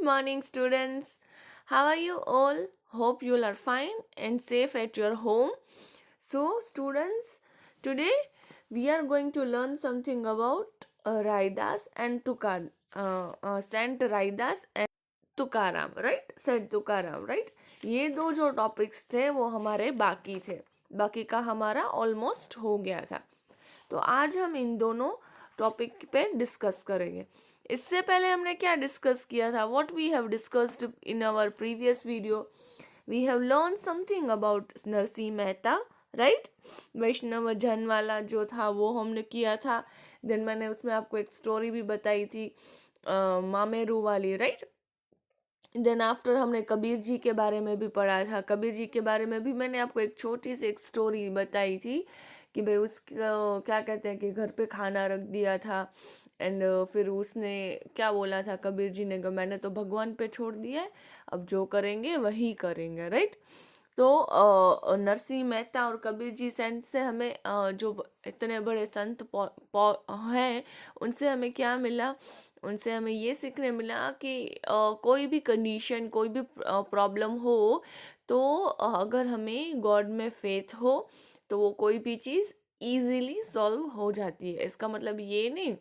morning, students. How are you all? Hope you all are fine and safe at your home. So, students, today we are going to learn something about Raidas and Sant Raidas and Tukaram, right? Saint Tukaram, right? ये दो जो topics थे वो हमारे बाकी थे, बाकी का हमारा ऑलमोस्ट हो गया था। तो आज हम इन दोनों टॉपिक पे डिस्कस करेंगे। इससे पहले हमने क्या डिस्कस किया था? What we have discussed in our previous video, we have learn something about Narsinh Mehta, right? Vaishnav Jan वाला जो था वो हमने किया था। देन मैंने उसमें आपको एक स्टोरी भी बताई थी, मामेरू वाली, राइट? देन आफ्टर हमने कबीर जी के बारे में भी पढ़ा था। कबीर जी के बारे में भी मैंने आपको एक छोटी सी एक स्टोरी बताई थी कि भाई उसका क्या कहते हैं कि घर पे खाना रख दिया था एंड फिर उसने क्या बोला था, कबीर जी ने कहा मैंने तो भगवान पे छोड़ दिया है, अब जो करेंगे वही करेंगे, राइट? तो नरसिंह मेहता और कबीर जी सेंट से हमें जो इतने बड़े संत हैं उनसे हमें क्या मिला? उनसे हमें ये सीखने मिला कि कोई भी कंडीशन, कोई भी प्रॉब्लम हो तो अगर हमें गॉड में फेथ हो तो वो कोई भी चीज़ इजीली सॉल्व हो जाती है। इसका मतलब ये नहीं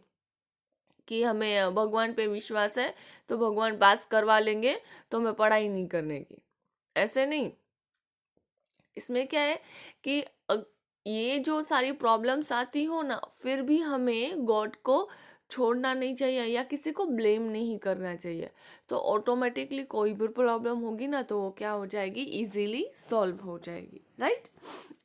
कि हमें भगवान पे विश्वास है तो भगवान पास करवा लेंगे तो हमें पढ़ाई नहीं करने की, ऐसे नहीं। इसमें क्या है कि ये जो सारी प्रॉब्लम्स आती हो ना, फिर भी हमें गॉड को छोड़ना नहीं चाहिए या किसी को ब्लेम नहीं करना चाहिए। तो ऑटोमेटिकली कोई भी प्रॉब्लम होगी ना तो वो क्या हो जाएगी, इजीली सॉल्व हो जाएगी, राइट?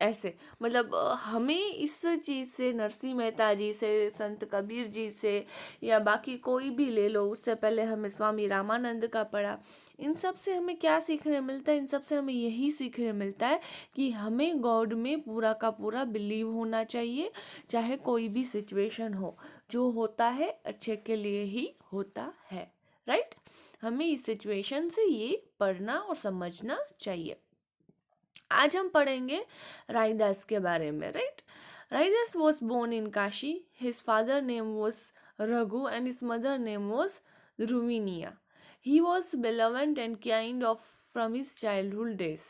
ऐसे मतलब हमें इस चीज़ से, नरसिंह मेहता जी से, संत कबीर जी से या बाकी कोई भी ले लो, उससे पहले हमें स्वामी रामानंद का पढ़ा, इन सब से हमें क्या सीखने मिलता है? इन सब से हमें यही सीखने मिलता है कि हमें गॉड में पूरा का पूरा बिलीव होना चाहिए, चाहे कोई भी सिचुएशन हो। जो होता है अच्छे के लिए ही होता है, राइट? हमें इस सिचुएशन से ये पढ़ना और समझना चाहिए। आज हम पढ़ेंगे राइदास के बारे में, right? Raidas was born in Kashi. His father name was Raghu and his mother name was Dhruviniya. He was benevolent and kind of from his childhood days.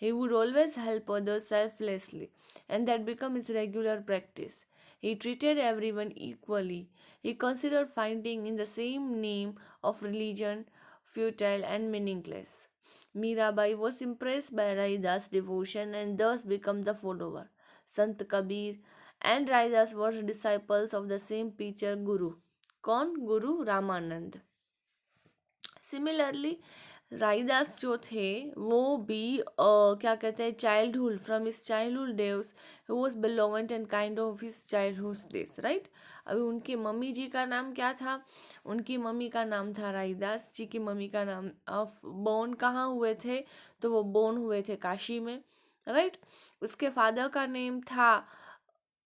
He would always help others selflessly, and that became his regular practice. He treated everyone equally. He considered fighting in the same name of religion futile and meaningless. Mirabai was impressed by Raidas' devotion and thus became the follower. Sant Kabir and Raidas were disciples of the same teacher Guru. कौन? गुरु Ramanand. Similarly राइदास जो थे वो भी क्या कहते हैं, childhood, from his childhood days he was benevolent and kind of his childhood days, right? अभी उनकी मम्मी जी का नाम क्या था? उनकी मम्मी का नाम था राइदास जी की मम्मी का नाम। बोर्न कहाँ हुए थे? तो वो बोर्न हुए थे काशी में, राइट? उसके फादर का नेम था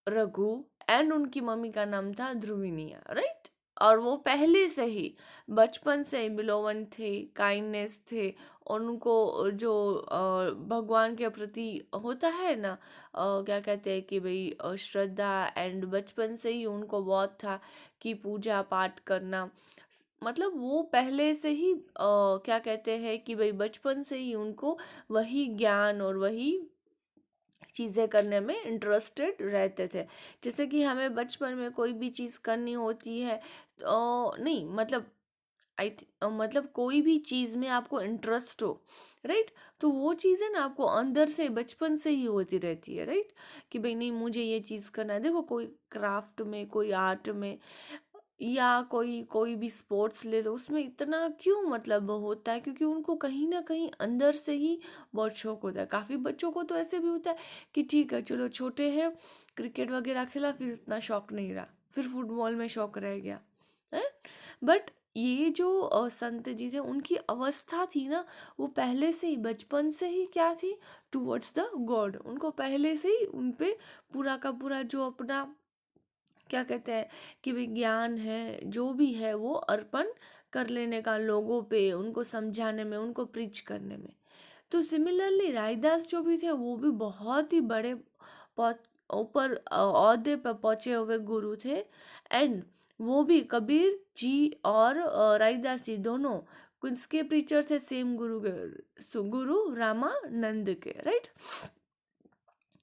रघु एंड उनकी मम्मी का नाम था ध्रुविनिया, राइट? और वो पहले से ही बचपन से ही बिलोवन थे, काइंडनेस थे, और उनको जो भगवान के प्रति होता है ना, क्या कहते हैं कि भाई श्रद्धा, एंड बचपन से ही उनको बहुत था कि पूजा पाठ करना। मतलब वो पहले से ही क्या कहते हैं कि भाई बचपन से ही उनको वही ज्ञान और वही चीज़ें करने में इंटरेस्टेड रहते थे। जैसे कि हमें बचपन में कोई भी चीज़ करनी होती है तो नहीं, मतलब मतलब कोई भी चीज़ में आपको इंटरेस्ट हो, राइट? तो वो चीज़ें ना आपको अंदर से बचपन से ही होती रहती है, राइट? कि भाई नहीं, मुझे ये चीज़ करना है। देखो, कोई क्राफ्ट में, कोई आर्ट में, या कोई कोई भी स्पोर्ट्स ले लो, उसमें इतना क्यों मतलब होता है? क्योंकि उनको कहीं ना कहीं अंदर से ही बहुत शौक होता है। काफ़ी बच्चों को तो ऐसे भी होता है कि ठीक है चलो छोटे हैं, क्रिकेट वगैरह खेला, फिर इतना शौक नहीं रहा, फिर फुटबॉल में शौक रह गया है। बट ये जो संत जी थे, उनकी अवस्था थी ना, वो पहले से ही बचपन से ही क्या थी, टूवर्ड्स द गॉड। उनको पहले से ही उन पे पूरा का पूरा जो अपना क्या कहते हैं कि विज्ञान है, जो भी है वो अर्पण कर लेने का, लोगों पे उनको समझाने में, उनको प्रीच करने में। तो सिमिलरली राइदास जो भी थे वो भी बहुत ही बड़े ऊपर ओहदे पर पहुंचे हुए गुरु थे। एंड वो भी कबीर जी और राइदास जी दोनों किसके प्रीचर थे? सेम गुरु गुरु रामानंद के, राइट।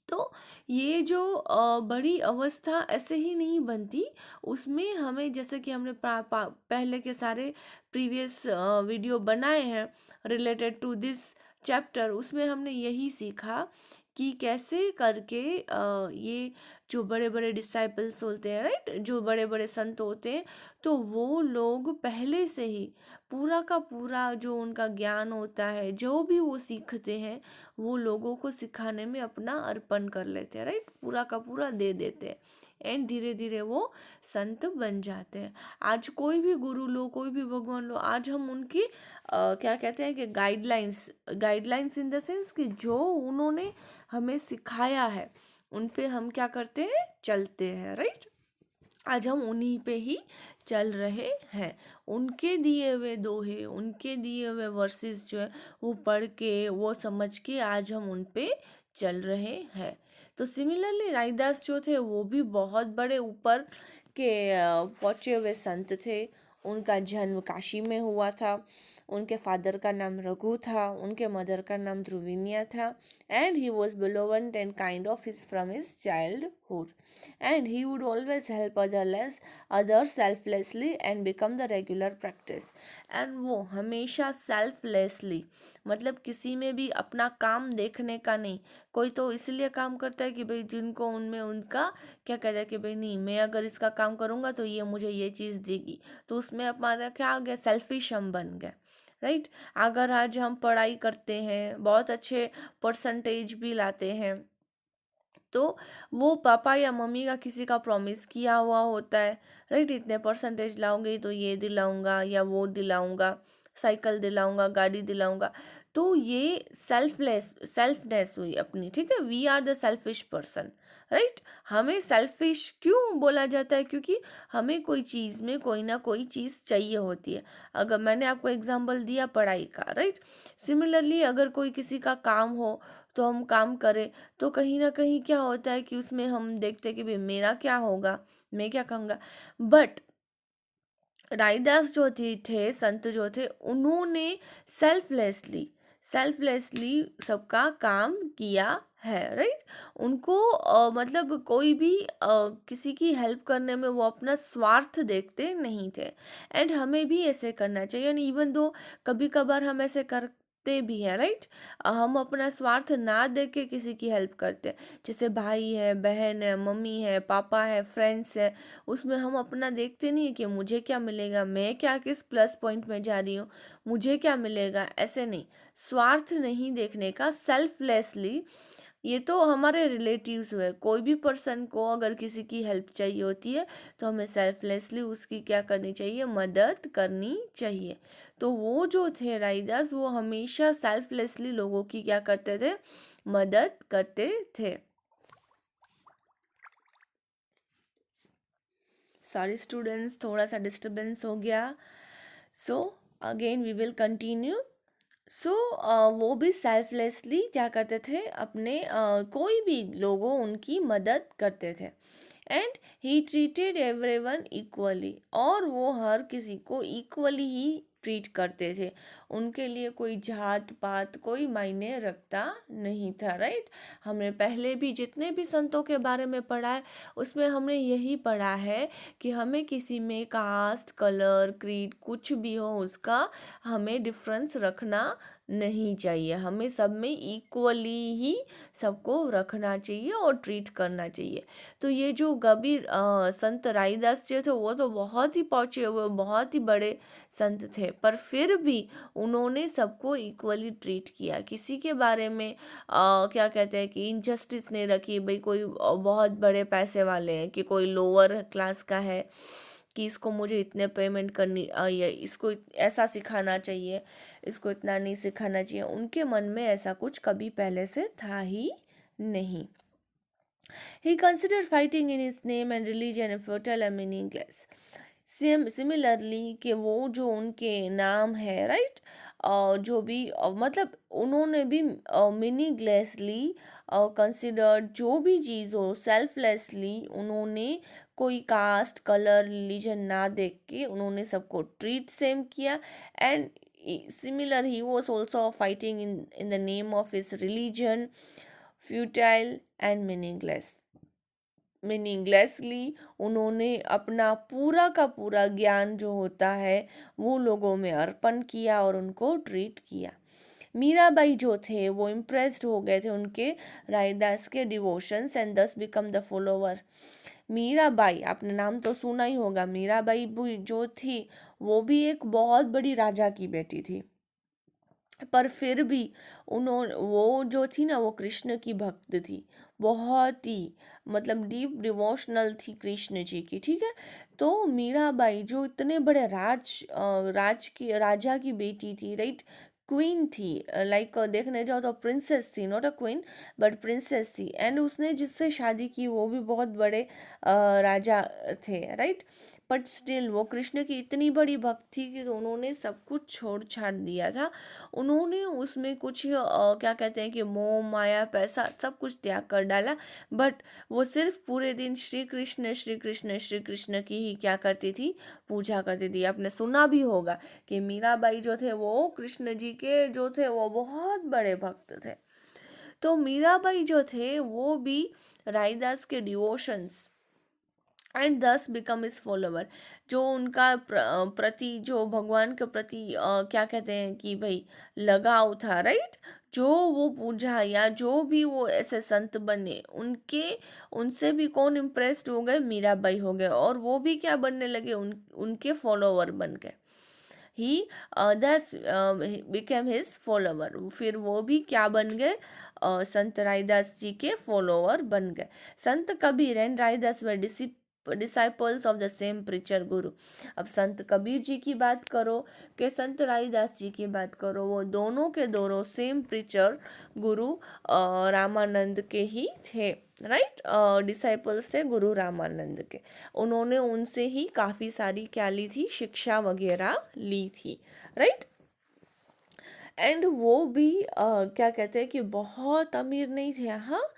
तो ये जो बड़ी अवस्था ऐसे ही नहीं बनती, उसमें हमें, जैसे कि हमने पहले के सारे प्रीवियस वीडियो बनाए हैं रिलेटेड टू दिस चैप्टर, उसमें हमने यही सीखा कि कैसे करके ये जो बड़े बड़े डिसाइपल्स होते हैं, राइट, जो बड़े बड़े संत होते हैं, तो वो लोग पहले से ही पूरा का पूरा जो उनका ज्ञान होता है, जो भी वो सीखते हैं, वो लोगों को सिखाने में अपना अर्पण कर लेते हैं, राइट, पूरा का पूरा दे देते हैं, एंड धीरे धीरे वो संत बन जाते हैं। आज कोई भी गुरु लो, कोई भी भगवान लो, आज हम उनकी क्या कहते हैं कि गाइडलाइंस इन द सेंस कि जो उन्होंने हमें सिखाया है उन पे हम क्या करते हैं, चलते हैं, राइट। आज हम उन्हीं पे ही चल रहे हैं, उनके दिए हुए दोहे, उनके दिए हुए वर्सेस जो है वो पढ़ के, वो समझ के आज हम उन पे चल रहे हैं। तो सिमिलरली राइदास जो थे वो भी बहुत बड़े ऊपर के पहुँचे हुए संत थे। उनका जन्म काशी में हुआ था। उनके फादर का नाम रघु था, उनके मदर का नाम ध्रुविनिया था, and he was beloved and kind of his from his childhood, and he would always help others selflessly and become the regular practice। and वो हमेशा selflessly, मतलब किसी में भी अपना काम देखने का नहीं। कोई तो इसलिए काम करता है कि भाई जिनको उनमें उनका क्या कहता है कि भाई नहीं, मैं अगर इसका काम करूँगा तो ये मुझे ये चीज़ देगी, तो उसमें हमारा क्या आ गया, सेल्फिश हम बन गए, राइट। अगर आज हम पढ़ाई करते हैं, बहुत अच्छे परसेंटेज भी लाते हैं, तो वो पापा या मम्मी का किसी का प्रॉमिस किया हुआ होता है, राइट, इतने परसेंटेज लाऊंगी तो ये दिलाऊंगा या वो दिलाऊंगा, साइकिल दिलाऊंगा, गाड़ी दिलाऊंगा। तो ये सेल्फनेस हुई अपनी, ठीक है, we are the selfish person, right. हमें सेल्फिश क्यों बोला जाता है? क्योंकि हमें कोई चीज़ में कोई ना कोई चीज़ चाहिए होती है। अगर मैंने आपको एग्जांपल दिया पढ़ाई का, राइट, सिमिलरली अगर कोई किसी का काम हो तो हम काम करें, तो कहीं ना कहीं क्या होता है कि उसमें हम देखते हैं कि भाई मेरा क्या होगा, मैं क्या कहूँगा। बट राइदास जो थे संत जो थे, उन्होंने सेल्फलेसली सेल्फलेसली सबका काम किया है, राइट। उनको मतलब कोई भी किसी की हेल्प करने में वो अपना स्वार्थ देखते नहीं थे, एंड हमें भी ऐसे करना चाहिए। एंड इवन दो कभी कभार हम ऐसे करते भी हैं, राइट, हम अपना स्वार्थ ना देख के किसी की हेल्प करते हैं। जैसे भाई है, बहन है, मम्मी है, पापा है, फ्रेंड्स है, उसमें हम अपना देखते नहीं है कि मुझे क्या मिलेगा, मैं क्या किस प्लस पॉइंट में जा रही हूँ, मुझे क्या मिलेगा, ऐसे नहीं। स्वार्थ नहीं देखने का, सेल्फलेसली। ये तो हमारे रिलेटिव्स हुए, कोई भी पर्सन को अगर किसी की हेल्प चाहिए होती है तो हमें सेल्फलेसली उसकी क्या करनी चाहिए, मदद करनी चाहिए। तो वो जो थे राइदास, वो हमेशा सेल्फलेसली लोगों की क्या करते थे, मदद करते थे। सॉरी स्टूडेंट्स, थोड़ा सा डिस्टरबेंस हो गया। So again we will continue. So वो भी सेल्फलेसली क्या करते थे, अपने कोई भी लोगों उनकी मदद करते थे, and he treated everyone equally, और वो हर किसी को इक्वली ही ट्रीट करते थे। उनके लिए कोई जात पात कोई मायने रखता नहीं था, राइट। हमने पहले भी जितने भी संतों के बारे में पढ़ा है, उसमें हमने यही पढ़ा है कि हमें किसी में कास्ट, कलर, क्रीड कुछ भी हो उसका हमें डिफरेंस रखना नहीं चाहिए। हमें सब में इक्वली ही सबको रखना चाहिए और ट्रीट करना चाहिए। तो ये जो कबीर संत राईदास जी थे, वो तो बहुत ही पहुँचे हुए, बहुत ही बड़े संत थे, पर फिर भी उन्होंने सबको इक्वली ट्रीट किया। किसी के बारे में क्या कहते हैं कि इनजस्टिस नहीं रखी, भाई कोई बहुत बड़े पैसे वाले हैं कि कोई लोअर क्लास का है कि इसको मुझे इतने पेमेंट करनी या इसको ऐसा सिखाना चाहिए, इसको इतना नहीं सिखाना चाहिए। उनके मन में ऐसा कुछ कभी पहले से था ही नहीं। He considered fighting in his name and religion futile and meaningless. Similarly कि वो जो उनके नाम है, राइट, जो भी मतलब उन्होंने भी मीनिंगलेसली कंसिडर्ड जो भी चीज़ हो, सेल्फलेसली उन्होंने कोई कास्ट, कलर, रिलीजन ना देख के उन्होंने सबको ट्रीट सेम किया, and similar, he was also fighting in the name of his religion, futile and मीनिंगलेसली उन्होंने अपना पूरा का पूरा ज्ञान जो होता है वो लोगों में अर्पण किया और उनको ट्रीट किया। मीराबाई जो थे वो इम्प्रेस्ड हो गए थे उनके रायदास के डिवोशंस एंड दस बिकम द फॉलोवर। मीराबाई, आपने नाम तो सुना ही होगा, मीराबाई भी जो थी वो भी एक बहुत बड़ी राजा की बेटी थी, पर फिर भी उन्होंने वो जो थी ना वो कृष्ण की भक्त थी, बहुत ही मतलब डीप डिवोशनल थी कृष्ण जी की, ठीक है। तो मीराबाई जो इतने बड़े राजा की बेटी थी, राइट, क्वीन थी, लाइक देखने जाओ तो प्रिंसेस थी, not a queen but princess थी, एंड उसने जिससे शादी की वो भी बहुत बड़े राजा थे, राइट। बट स्टिल वो कृष्ण की इतनी बड़ी भक्त थी कि उन्होंने सब कुछ छोड़ छाड़ दिया था। उन्होंने उसमें कुछ क्या कहते हैं कि मोह माया पैसा सब कुछ त्याग कर डाला, बट वो सिर्फ पूरे दिन श्री कृष्ण श्री कृष्ण श्री कृष्ण की ही क्या करती थी, पूजा करती थी। आपने सुना भी होगा कि मीराबाई जो थे वो कृष्ण जी के जो थे वो बहुत बड़े भक्त थे। तो मीराबाई जो थे वो भी रायदास के डिवोशंस एंड दस बिकम इज फॉलोवर, जो उनका प्रति जो भगवान के प्रति क्या कहते हैं कि भाई लगाव था, राइट, जो वो पूजा या जो भी वो ऐसे संत बने उनके उनसे भी कौन इम्प्रेस्ड हो गए, मीराबाई हो गए, और वो भी क्या बनने लगे, उनके फॉलोवर बन गए। ही दस बिकेम हिज फॉलोवर, फिर वो भी क्या बन गए, संत रायदास जी के फॉलोवर बन गए। संत Kabir and Raidas were disciples of the same preacher गुरु। अब संत कबीर जी की बात करो कि संत रायदास जी की बात करो, वो दोनों के दोनों सेम प्रीचर गुरु रामानंद के ही थे, राइट, डिसाइपल्स थे गुरु रामानंद के। उन्होंने उनसे ही काफ़ी सारी क्या ली थी, शिक्षा वगैरह ली थी, राइट। एंड वो भी क्या कहते हैं कि बहुत अमीर नहीं थे, हाँ,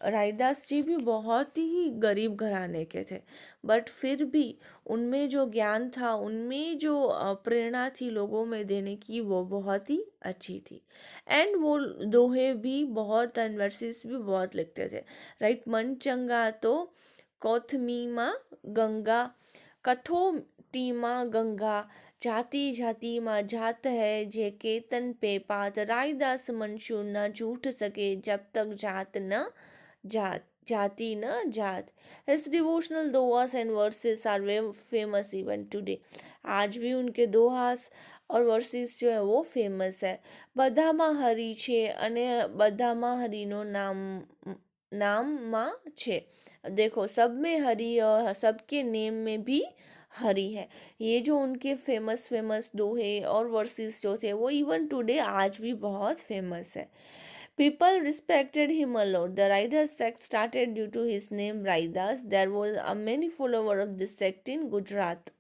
रायदास जी भी बहुत ही गरीब घराने के थे, बट फिर भी उनमें जो ज्ञान था, उनमें जो प्रेरणा थी लोगों में देने की, वो बहुत ही अच्छी थी। एंड वो दोहे भी बहुत एंड वर्सेस भी बहुत लिखते थे, राइट। मन चंगा तो कौथमीमा गंगा, कथो टीमा गंगा, जाति जाति माँ जात है जे केतन पे पात, रायदास मंशूर न झूठ सके जब तक जात न जात, जाति न जात। His devotional dohas and verses are very famous even today. आज भी उनके दोहास और वर्सेस जो है वो फेमस है। બધામાં હરી છે અને બધામાં હરીનો नाम छे। देखो, सब में हरी और सबके नेम में भी हरी है। ये जो उनके फेमस फेमस दोहे और वर्सेस जो थे वो इवन टुडे आज भी बहुत फेमस है। People respected him a lot. The Raidas sect started due to his name Raidas. There was a many follower of this sect in Gujarat.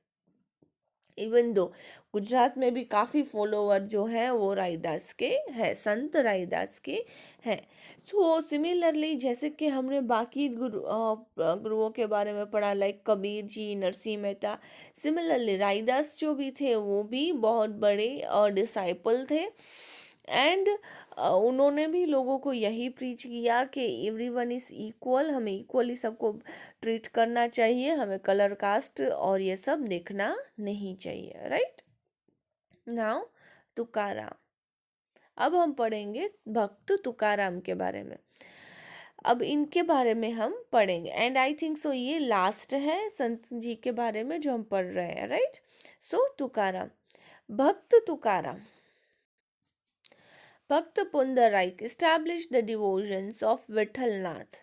Even though Gujarat में भी काफ़ी फॉलोवर जो हैं वो रायदास के हैं, संत रायदास के हैं। सो सिमिलरली जैसे कि हमने बाकी गुरुओं के बारे में पढ़ा, लाइक कबीर जी, नरसिंह मेहता, सिमिलरली रायदास जो भी थे वो भी बहुत बड़े डिसाइपल थे। एंड उन्होंने भी लोगों को यही प्रीच किया कि एवरीवन इज़ इक्वल, हमें इक्वली सबको ट्रीट करना चाहिए, हमें कलर कास्ट और ये सब देखना नहीं चाहिए, राइट। नाउ तुकाराम, अब हम पढ़ेंगे भक्त तुकाराम के बारे में। अब इनके बारे में हम पढ़ेंगे एंड आई थिंक सो ये लास्ट है संत जी के बारे में जो हम पढ़ रहे हैं, राइट। सो तुकाराम, भक्त Tukaram, Bhakt Pundarik established the devotions of Vithalnath,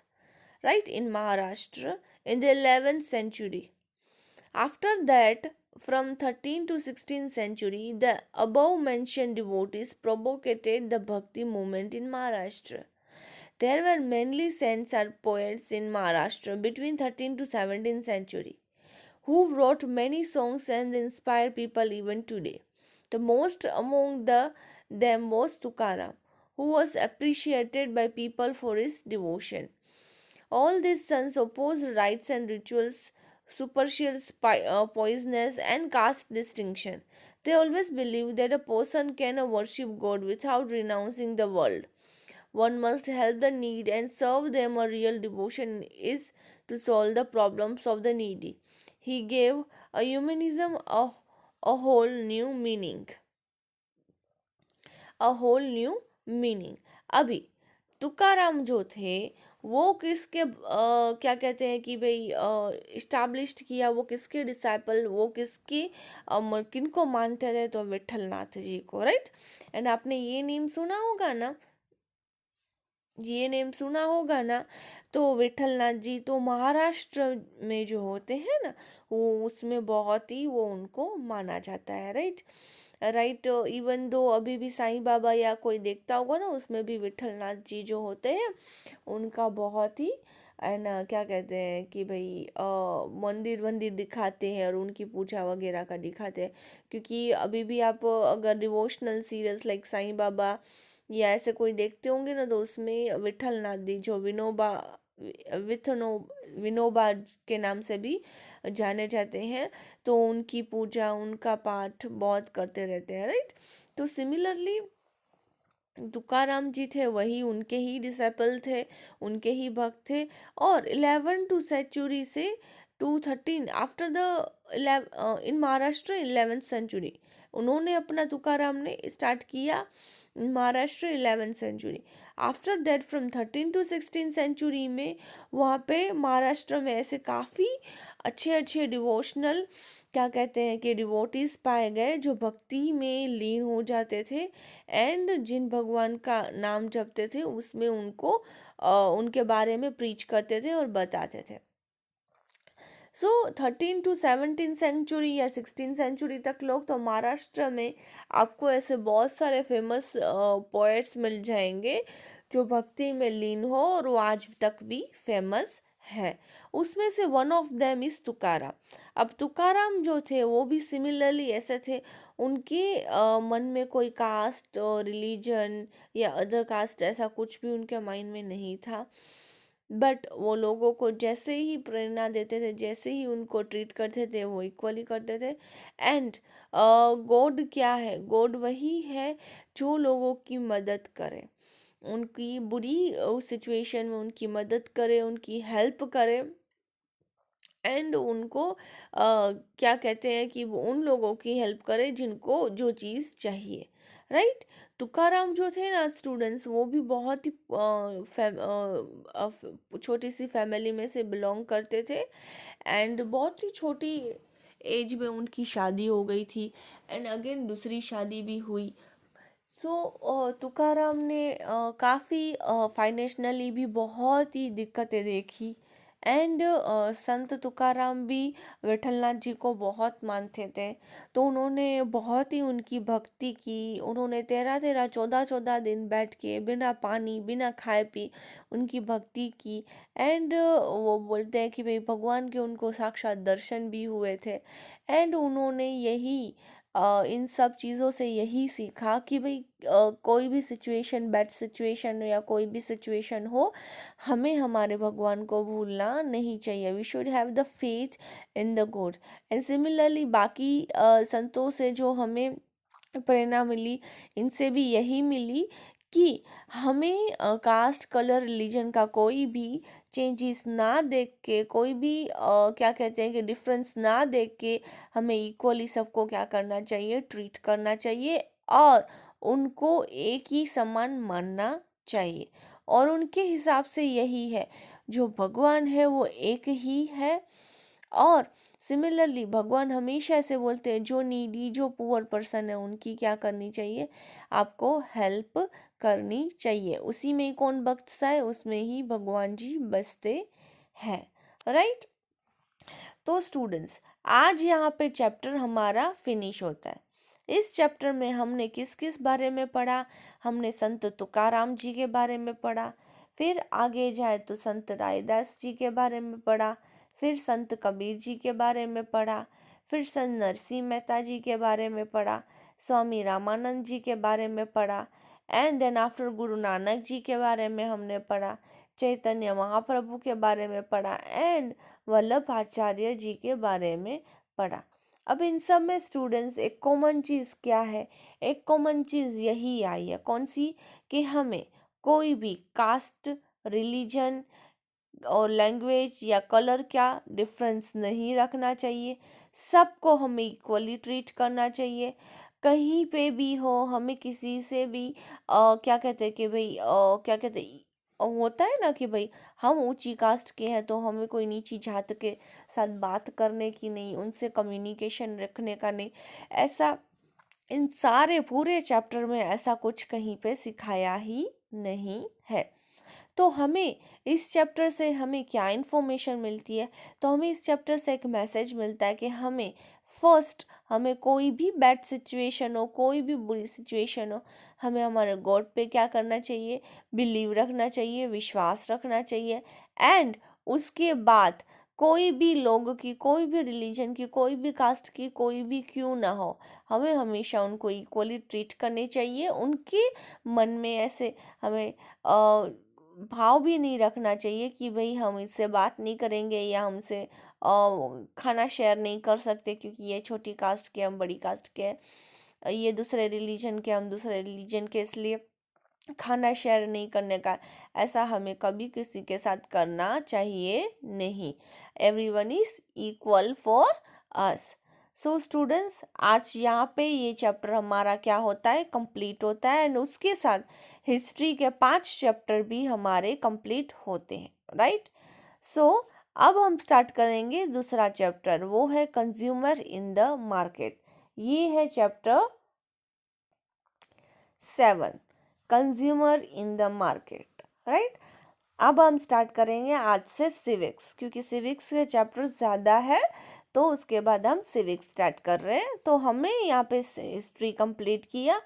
right, in Maharashtra in the 11th century. After that, from 13th to 16th century, the above mentioned devotees propagated the Bhakti movement in Maharashtra. There were mainly saints or poets in Maharashtra between 13th to 17th century who wrote many songs and inspire people even today. The most among them was Tukaram, who was appreciated by people for his devotion. All these sons opposed rites and rituals, superstitious poisonous, and caste distinction. They always believe that a person can worship God without renouncing the world. One must help the needy and serve them. A real devotion is to solve the problems of the needy. He gave a humanism a whole new meaning. A whole new meaning. अभी तुकाराम जो थे वो किसके क्या कहते हैं कि भाई इस्टाब्लिश्ड किया, वो किसके डिसाइपल, वो किसकी किनको मानते थे, तो विठल नाथ जी को, राइट. एंड आपने ये नेम सुना होगा ना, ये नेम सुना होगा ना. तो विठल नाथ जी तो महाराष्ट्र में जो होते हैं ना, वो उसमें बहुत ही वो उनको माना जाता है, राइट. राइट. इवन दो अभी भी साईं बाबा या कोई देखता होगा ना, उसमें भी विठल नाथ जी जो होते हैं उनका बहुत ही है ना, क्या कहते हैं कि भाई मंदिर वंदिर दिखाते हैं और उनकी पूजा वगैरह का दिखाते हैं. क्योंकि अभी भी आप अगर devotional serials like Sai Baba या ऐसे कोई देखते होंगे ना, तो उसमें विठल नाथ जी जो विथनो विनोबा के नाम से भी जाने जाते हैं, तो उनकी पूजा उनका पाठ बहुत करते रहते हैं, राइट. तो सिमिलरली तुकाराम जी थे, वही उनके ही डिसाइपल थे, उनके ही भक्त थे. और 11 टू सेंचुरी से 213 after the in Maharashtra 11th century उन्होंने अपना तुकाराम ने स्टार्ट किया Maharashtra 11th century. After that from 13 to 16 century में वहाँ पे महाराष्ट्र में ऐसे काफ़ी अच्छे अच्छे डिवोशनल क्या कहते हैं कि डिवोटीज पाए गए जो भक्ति में लीन हो जाते थे. एंड जिन भगवान का नाम जपते थे उसमें उनको उनके बारे में प्रीच करते थे और बताते थे. सो 13 टू 17 सेंचुरी या 16 सेंचुरी तक लोग तो महाराष्ट्र में आपको ऐसे बहुत सारे फेमस पोएट्स मिल जाएंगे जो भक्ति में लीन हो और वो आज तक भी फेमस है. उसमें से one of them is Tukaram. अब तुकाराम जो थे वो भी सिमिलरली ऐसे थे. उनके मन में कोई कास्ट और रिलीजन या अदर कास्ट ऐसा कुछ भी उनके माइंड में नहीं था. बट वो लोगों को जैसे ही प्रेरणा देते थे, जैसे ही उनको ट्रीट करते थे, वो इक्वली करते थे. एंड गॉड क्या है? गॉड वही है जो लोगों की मदद करे, उनकी बुरी सिचुएशन में उनकी मदद करे, उनकी हेल्प करे. एंड उनको क्या कहते हैं कि वो उन लोगों की हेल्प करे जिनको जो चीज़ चाहिए, राइट. तुकाराम जो थे ना स्टूडेंट्स, वो भी बहुत ही छोटी सी फैमिली में से बिलोंग करते थे. एंड बहुत ही छोटी एज में उनकी शादी हो गई थी. एंड अगेन दूसरी शादी भी हुई. सो तुकाराम ने काफ़ी फाइनेंशनली भी बहुत ही दिक्कतें देखी. एंड संत तुकाराम भी विठलनाथ जी को बहुत मानते थे. तो उन्होंने बहुत ही उनकी भक्ति की. उन्होंने 13 14 दिन बैठ के बिना पानी बिना खाए पी उनकी भक्ति की. एंड वो बोलते हैं कि भाई भगवान के उनको साक्षात दर्शन भी हुए थे. एंड उन्होंने यही इन सब चीज़ों से यही सीखा कि भाई कोई भी सिचुएशन, बैड सिचुएशन या कोई भी सिचुएशन हो, हमें हमारे भगवान को भूलना नहीं चाहिए. We should have the faith in the god. And similarly बाकी संतों से जो हमें प्रेरणा मिली, इनसे भी यही मिली कि हमें कास्ट कलर रिलीजन का कोई भी चेंजेस ना देख के, कोई भी क्या कहते हैं कि डिफरेंस ना देख के हमें इक्वली सबको क्या करना चाहिए, ट्रीट करना चाहिए. और उनको एक ही समान मानना चाहिए. और उनके हिसाब से यही है, जो भगवान है वो एक ही है. और सिमिलरली भगवान हमेशा ऐसे बोलते हैं जो नीडी, जो पुअर पर्सन है, उनकी क्या करनी चाहिए, आपको हेल्प करनी चाहिए. उसी में ही कौन बसता है? उसमें ही भगवान जी बसते हैं, राइट. तो स्टूडेंट्स, आज यहाँ पे चैप्टर हमारा फिनिश होता है. इस चैप्टर में हमने किस किस बारे में पढ़ा? हमने संत तुकाराम जी के बारे में पढ़ा. फिर आगे जाए तो संत रायदास जी के बारे में पढ़ा. फिर संत कबीर जी के बारे में पढ़ा. फिर संत नरसिंह मेहता जी के बारे में पढ़ा. स्वामी रामानंद जी के बारे में पढ़ा. And then after Guru Nanak ji के बारे में हमने पढ़ा. चैतन्य महाप्रभु के बारे में पढ़ा. एंड वल्लभ आचार्य जी के बारे में पढ़ा. अब इन सब में स्टूडेंट्स एक कॉमन चीज़ क्या है? एक कॉमन चीज़ यही आई है, कौन सी? कि हमें कोई भी कास्ट, रिलीजन और लैंग्वेज या कलर क्या डिफरेंस नहीं रखना चाहिए। सबको हमें इक्वली ट्रीट करना चाहिए। कहीं पे भी हो, हमें किसी से भी क्या कहते हैं कि भाई क्या कहते हैं, होता है ना कि भाई हम ऊंची कास्ट के हैं तो हमें कोई नीची जात के साथ बात करने की नहीं, उनसे कम्युनिकेशन रखने का नहीं। ऐसा इन सारे पूरे चैप्टर में ऐसा कुछ कहीं पे सिखाया ही नहीं है। तो हमें इस चैप्टर से हमें क्या इन्फॉर्मेशन मिलती है? तो हमें इस चैप्टर से एक मैसेज मिलता है कि हमें फर्स्ट, हमें कोई भी बैड सिचुएशन हो, कोई भी बुरी सिचुएशन हो, हमें हमारे गॉड पे क्या करना चाहिए? बिलीव रखना चाहिए, विश्वास रखना चाहिए। एंड उसके बाद कोई भी लोगों की, कोई भी रिलीजन की, कोई भी कास्ट की, कोई भी क्यों ना हो, हमें हमेशा उनको इक्वली ट्रीट करनी चाहिए। उनके मन में ऐसे हमें भाव भी नहीं रखना चाहिए कि भाई हम इससे बात नहीं करेंगे या हमसे खाना शेयर नहीं कर सकते क्योंकि ये छोटी कास्ट के, हम बड़ी कास्ट के हैं, ये दूसरे रिलीजन के, हम दूसरे रिलीजन के, इसलिए खाना शेयर नहीं करने का। ऐसा हमें कभी किसी के साथ करना चाहिए नहीं। Everyone is equal for us. So students, आज यहाँ पे ये चैप्टर हमारा क्या होता है? कंप्लीट होता है। एंड उसके साथ हिस्ट्री के 5 चैप्टर भी हमारे कंप्लीट होते हैं, राइट? सो अब हम स्टार्ट करेंगे दूसरा चैप्टर, वो है कंज्यूमर इन द मार्केट। ये है chapter 7, consumer in the market, right? अब हम स्टार्ट करेंगे आज से सिविक्स, क्योंकि सिविक्स के चैप्टर ज़्यादा है, तो उसके बाद हम सिविक्स स्टार्ट कर रहे हैं। तो हमने यहाँ पे हिस्ट्री कंप्लीट किया,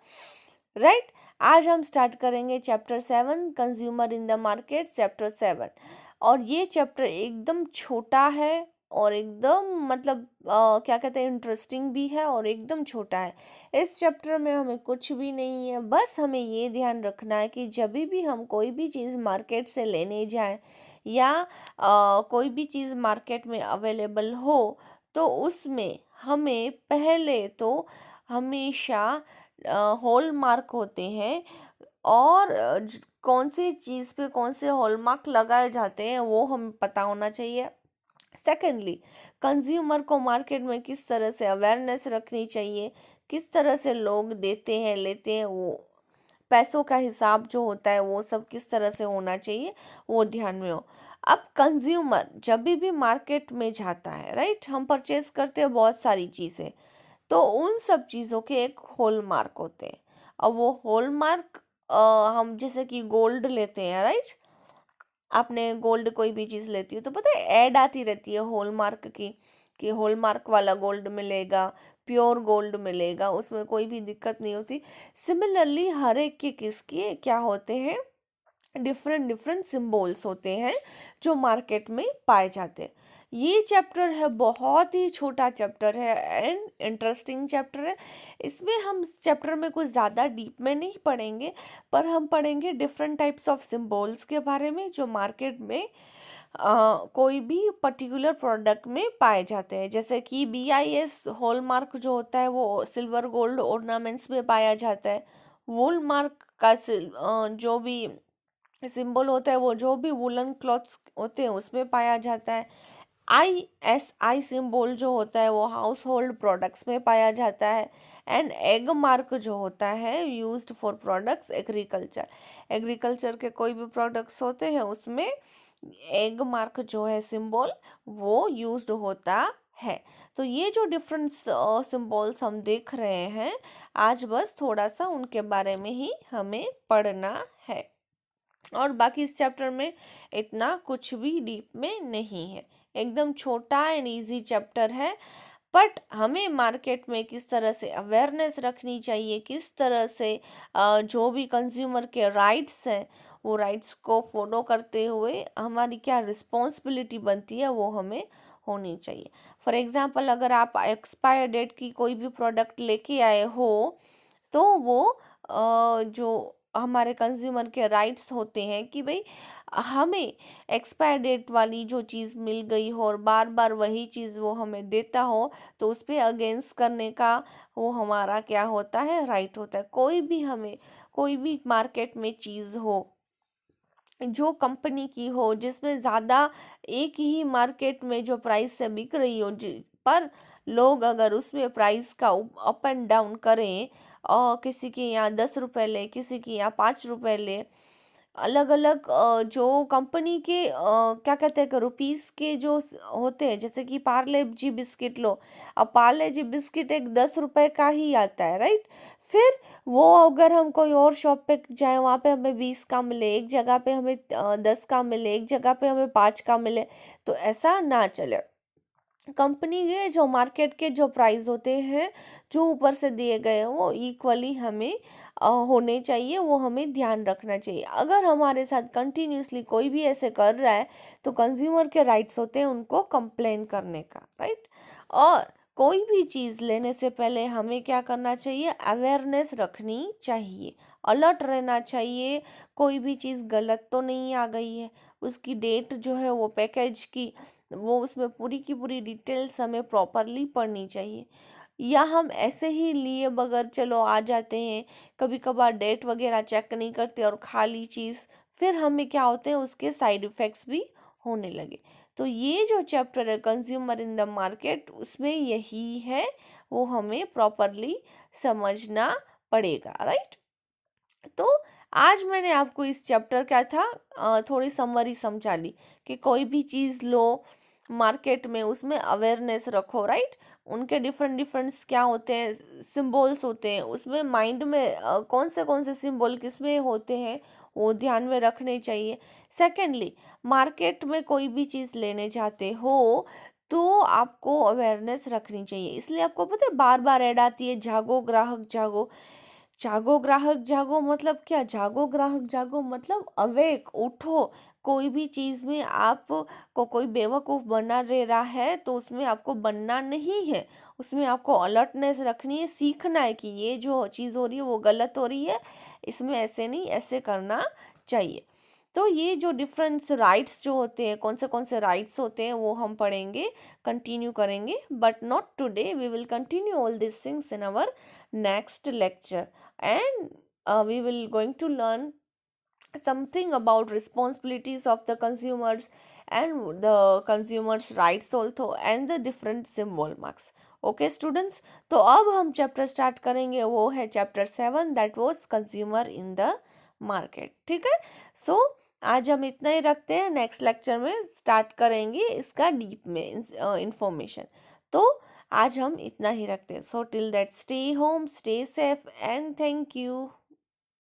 राइट? आज हम स्टार्ट करेंगे chapter 7, consumer in the market, chapter 7। और ये चैप्टर एकदम छोटा है और एकदम मतलब क्या कहते हैं, इंटरेस्टिंग भी है और एकदम छोटा है। इस चैप्टर में हमें कुछ भी नहीं है, बस हमें ये ध्यान रखना है कि जब भी हम कोई भी चीज़ मार्केट से लेने जाएं या कोई भी चीज़ मार्केट में अवेलेबल हो, तो उसमें हमें पहले तो हमेशा हॉल मार्क होते हैं, और कौन सी चीज़ पे कौन से हॉलमार्क लगाए जाते हैं वो हमें पता होना चाहिए। सेकेंडली, कंज्यूमर को मार्केट में किस तरह से अवेयरनेस रखनी चाहिए, किस तरह से लोग देते हैं, लेते हैं, वो पैसों का हिसाब जो होता है वो सब किस तरह से होना चाहिए, वो ध्यान में हो। अब कंज्यूमर जब भी मार्केट में जाता है, राइट, हम परचेज करते हैं बहुत सारी चीज़ें, तो उन सब चीज़ों के एक हॉलमार्क होते हैं। अब वो हॉलमार्क हम जैसे कि गोल्ड लेते हैं, राइट? आपने गोल्ड कोई भी चीज़ लेती हो तो पता है ऐड आती रहती है हॉलमार्क की, कि हॉलमार्क वाला गोल्ड मिलेगा, प्योर गोल्ड मिलेगा, उसमें कोई भी दिक्कत नहीं होती। सिमिलरली हर एक के किसके क्या होते हैं, डिफरेंट डिफरेंट सिंबल्स होते हैं जो मार्केट में पाए जाते हैं। ये चैप्टर है, बहुत ही छोटा चैप्टर है एंड इंटरेस्टिंग चैप्टर है। इसमें हम इस चैप्टर में कुछ ज़्यादा डीप में नहीं पढ़ेंगे, पर हम पढ़ेंगे डिफरेंट टाइप्स ऑफ सिंबल्स के बारे में जो मार्केट में कोई भी पर्टिकुलर प्रोडक्ट में पाए जाते हैं। जैसे कि BIS हॉलमार्क जो होता है वो सिल्वर गोल्ड ऑर्नामेंट्स में पाया जाता है। वूल मार्क का जो भी सिंबल होता है वो जो भी वुलन क्लॉथ्स होते हैं उसमें पाया जाता है। ISI सिंबल जो होता है वो हाउस होल्ड प्रोडक्ट्स में पाया जाता है। एंड एग मार्क जो होता है used for products agriculture, agriculture के कोई भी प्रोडक्ट्स होते हैं उसमें एग मार्क जो है सिंबल वो यूज्ड होता है। तो ये जो डिफरेंट सिंबल्स हम देख रहे हैं आज, बस थोड़ा सा उनके बारे में ही हमें पढ़ना है, और बाकी इस चैप्टर में इतना कुछ भी डीप में नहीं है, एकदम छोटा एंड इजी चैप्टर है। बट हमें मार्केट में किस तरह से अवेयरनेस रखनी चाहिए, किस तरह से जो भी कंज्यूमर के राइट्स हैं वो राइट्स को फॉलो करते हुए हमारी क्या रिस्पॉन्सिबिलिटी बनती है वो हमें होनी चाहिए। फॉर एग्जांपल, अगर आप एक्सपायर डेट की कोई भी प्रोडक्ट लेके आए हो तो वो जो हमारे कंज्यूमर के राइट्स होते हैं कि भाई हमें एक्सपायर डेट वाली जो चीज़ मिल गई हो और बार बार वही चीज़ वो हमें देता हो, तो उस पर अगेंस्ट करने का वो हमारा क्या होता है, राइट होता है। कोई भी मार्केट में चीज़ हो जो कंपनी की हो, जिसमें ज़्यादा एक ही मार्केट में जो प्राइस से बिक रही हो, पर लोग अगर उसमें प्राइस का अप एंड डाउन करें और किसी के यहाँ 10 रुपए ले, किसी के यहाँ 5 रुपए ले, अलग अलग जो कंपनी के क्या कहते हैं कि रुपीस के जो होते हैं, जैसे कि पार्ले जी बिस्किट लो, अब पार्ले जी बिस्किट एक 10 रुपए का ही आता है, राइट। फिर वो अगर हम कोई और शॉप पे जाए, वहाँ पे हमें 20 का मिले, एक जगह पे हमें 10 का मिले, एक जगह पे हमें 5 का मिले, तो ऐसा ना चले। कंपनी के जो मार्केट के जो प्राइस होते हैं, जो ऊपर से दिए गए हैं, वो इक्वली हमें होने चाहिए, वो हमें ध्यान रखना चाहिए। अगर हमारे साथ कंटिन्यूसली कोई भी ऐसे कर रहा है, तो कंज्यूमर के राइट्स होते हैं उनको कंप्लेन करने का, राइट। और कोई भी चीज़ लेने से पहले हमें क्या करना चाहिए, अवेयरनेस रखनी चाहिए, अलर्ट रहना चाहिए। कोई भी चीज़ गलत तो नहीं आ गई है, उसकी डेट जो है वो पैकेज की, वो उसमें पूरी की पूरी डिटेल्स हमें प्रॉपरली पढ़नी चाहिए। या हम ऐसे ही लिए बगैर चलो आ जाते हैं, कभी कभार डेट वगैरह चेक नहीं करते और खाली चीज़, फिर हमें क्या होते हैं, उसके साइड इफ़ेक्ट्स भी होने लगे। तो ये जो चैप्टर है कंज्यूमर इन द मार्केट, उसमें यही है, वो हमें प्रॉपरली समझना पड़ेगा, राइट। तो आज मैंने आपको इस चैप्टर क्या था, थोड़ी समरी समझा ली कि कोई भी चीज़ लो मार्केट में, उसमें अवेयरनेस रखो, राइट। उनके डिफरेंट डिफरेंट्स क्या होते हैं, सिंबल्स होते हैं, उसमें माइंड में कौन से सिंबल किस में होते हैं, वो ध्यान में रखने चाहिए। सेकेंडली, मार्केट में कोई भी चीज़ लेने जाते हो तो आपको अवेयरनेस रखनी चाहिए। इसलिए आपको पता है बार बार ऐड आती है, जागो ग्राहक जागो। जागो ग्राहक जागो मतलब क्या, जागो ग्राहक जागो मतलब अवेक, उठो। कोई भी चीज में आप को कोई बेवकूफ बना दे रहा है, तो उसमें आपको बनना नहीं है, उसमें आपको अलर्टनेस रखनी है, सीखना है कि ये जो चीज हो रही है वो गलत हो रही है, इसमें ऐसे नहीं, ऐसे करना चाहिए। तो ये जो डिफरेंस राइट्स जो होते हैं, कौन से राइट्स होते हैं, वो हम पढ़ेंगे, कंटिन्यू करेंगे, but not today. We will continue all this things in our next lecture, and we will going to learn something about responsibilities of the consumers and the consumers rights also, and the different symbol marks. Okay students, तो अब हम chapter start करेंगे, वो है chapter 7, that was consumer in the market. ठीक है, सो आज हम इतना ही रखते हैं, नेक्स्ट लेक्चर में स्टार्ट करेंगे इसका डीप में इंफॉर्मेशन। तो आज हम इतना ही रखते हैं। So till that, stay home, stay safe, and thank you.